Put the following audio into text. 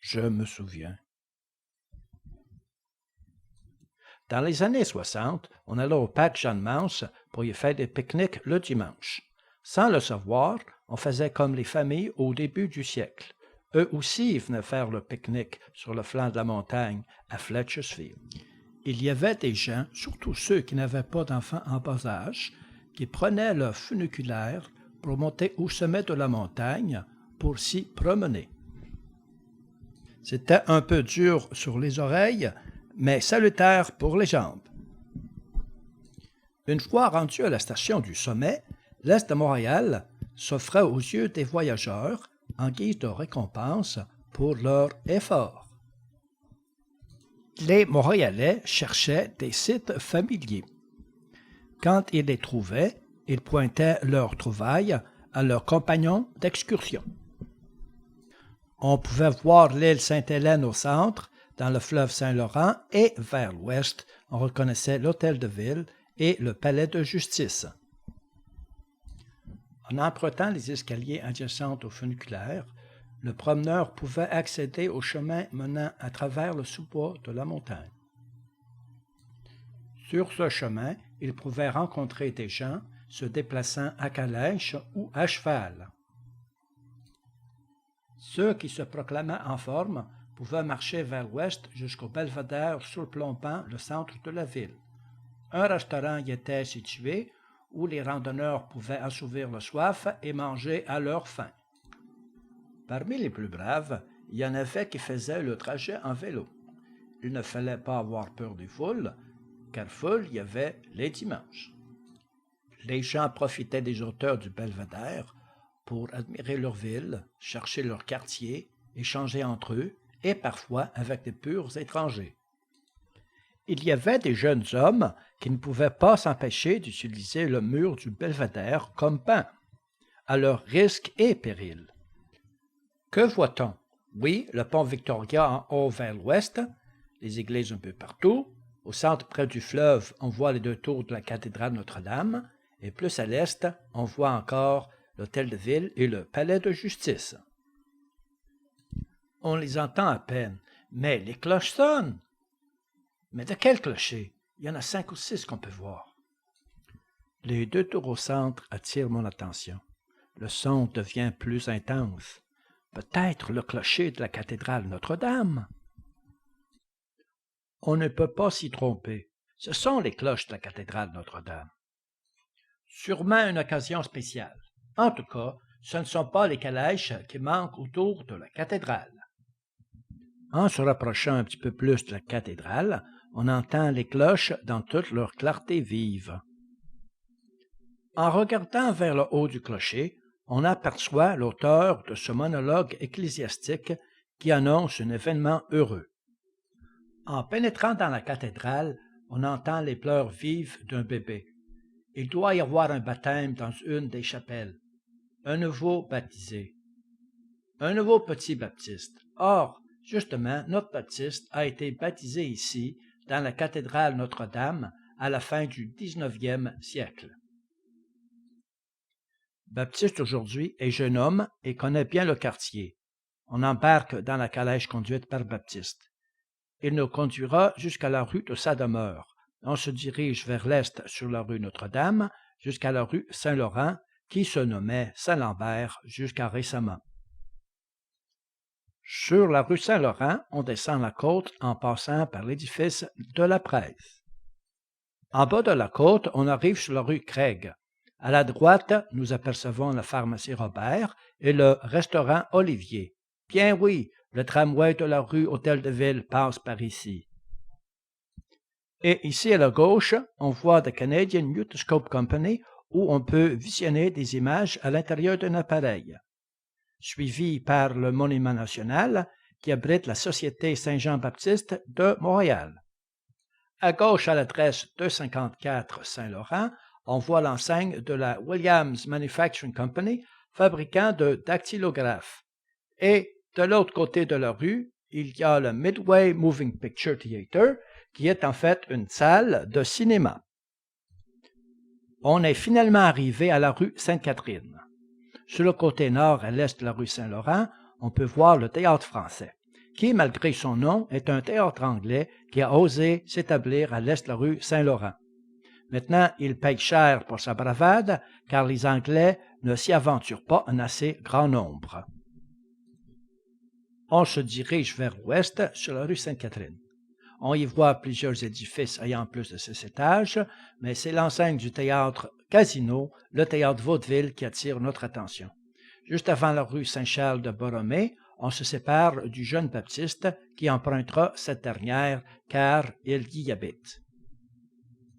Je me souviens. Dans les années 60, on allait au parc Jeanne-Mance pour y faire des pique-niques le dimanche. Sans le savoir, on faisait comme les familles au début du siècle. Eux aussi venaient faire le pique-nique sur le flanc de la montagne à Fletchersfield. Il y avait des gens, surtout ceux qui n'avaient pas d'enfants en bas âge, qui prenaient leur funiculaire pour monter au sommet de la montagne pour s'y promener. C'était un peu dur sur les oreilles, mais salutaire pour les jambes. Une fois rendu à la station du sommet, l'Est de Montréal s'offrait aux yeux des voyageurs en guise de récompense pour leur effort. Les Montréalais cherchaient des sites familiers. Quand ils les trouvaient, ils pointaient leurs trouvailles à leurs compagnons d'excursion. On pouvait voir l'île Sainte-Hélène au centre, dans le fleuve Saint-Laurent, et vers l'ouest, on reconnaissait l'hôtel de ville et le palais de justice. En empruntant les escaliers adjacents au funiculaire, le promeneur pouvait accéder au chemin menant à travers le sous-bois de la montagne. Sur ce chemin, il pouvait rencontrer des gens se déplaçant à calèche ou à cheval. Ceux qui se proclamaient en forme pouvaient marcher vers l'ouest jusqu'au belvédère surplombant le centre de la ville. Un restaurant y était situé où les randonneurs pouvaient assouvir leur soif et manger à leur faim. Parmi les plus braves, il y en avait qui faisaient le trajet en vélo. Il ne fallait pas avoir peur des foules, car foule il y avait les dimanches. Les gens profitaient des hauteurs du belvédère pour admirer leur ville, chercher leur quartier, échanger entre eux, et parfois avec des purs étrangers. Il y avait des jeunes hommes qui ne pouvaient pas s'empêcher d'utiliser le mur du belvédère comme banc, à leur risque et péril. Que voit-on? Oui, le pont Victoria en haut vers l'ouest, les églises un peu partout. Au centre près du fleuve, on voit les deux tours de la cathédrale Notre-Dame, et plus à l'est, on voit encore l'hôtel de ville et le palais de justice. On les entend à peine, mais les cloches sonnent. Mais de quel clocher? Il y en a 5 ou 6 qu'on peut voir. Les deux tours au centre attirent mon attention. Le son devient plus intense. Peut-être le clocher de la cathédrale Notre-Dame. On ne peut pas s'y tromper. Ce sont les cloches de la cathédrale Notre-Dame. Sûrement une occasion spéciale. En tout cas, ce ne sont pas les calèches qui manquent autour de la cathédrale. En se rapprochant un petit peu plus de la cathédrale, on entend les cloches dans toute leur clarté vive. En regardant vers le haut du clocher, on aperçoit l'auteur de ce monologue ecclésiastique qui annonce un événement heureux. En pénétrant dans la cathédrale, on entend les pleurs vives d'un bébé. Il doit y avoir un baptême dans une des chapelles. Un nouveau baptisé. Un nouveau petit baptiste. Or, justement, notre baptiste a été baptisé ici, dans la cathédrale Notre-Dame, à la fin du 19e siècle. Baptiste aujourd'hui est jeune homme et connaît bien le quartier. On embarque dans la calèche conduite par Baptiste. Il nous conduira jusqu'à la rue de sa demeure. On se dirige vers l'est sur la rue Notre-Dame jusqu'à la rue Saint-Laurent, qui se nommait Saint-Lambert jusqu'à récemment. Sur la rue Saint-Laurent, on descend la côte en passant par l'édifice de la presse. En bas de la côte, on arrive sur la rue Craig. À la droite, nous apercevons la pharmacie Robert et le restaurant Olivier. Bien oui, le tramway de la rue Hôtel-de-Ville passe par ici. Et ici à la gauche, on voit The Canadian Mutoscope Company où on peut visionner des images à l'intérieur d'un appareil. Suivi par le Monument national qui abrite la Société Saint-Jean-Baptiste de Montréal. À gauche, à l'adresse 254 Saint-Laurent, on voit l'enseigne de la Williams Manufacturing Company, fabricant de dactylographes. Et de l'autre côté de la rue, il y a le Midway Moving Picture Theatre, qui est en fait une salle de cinéma. On est finalement arrivé à la rue Sainte-Catherine. Sur le côté nord à l'est de la rue Saint-Laurent, on peut voir le Théâtre français, qui, malgré son nom, est un théâtre anglais qui a osé s'établir à l'est de la rue Saint-Laurent. Maintenant, il paye cher pour sa bravade, car les Anglais ne s'y aventurent pas en assez grand nombre. On se dirige vers l'ouest sur la rue Sainte-Catherine. On y voit plusieurs édifices ayant plus de 6 étages, mais c'est l'enseigne du théâtre Casino, le théâtre vaudeville, qui attire notre attention. Juste avant la rue Saint-Charles de Borromée, on se sépare du jeune baptiste qui empruntera cette dernière car il y habite.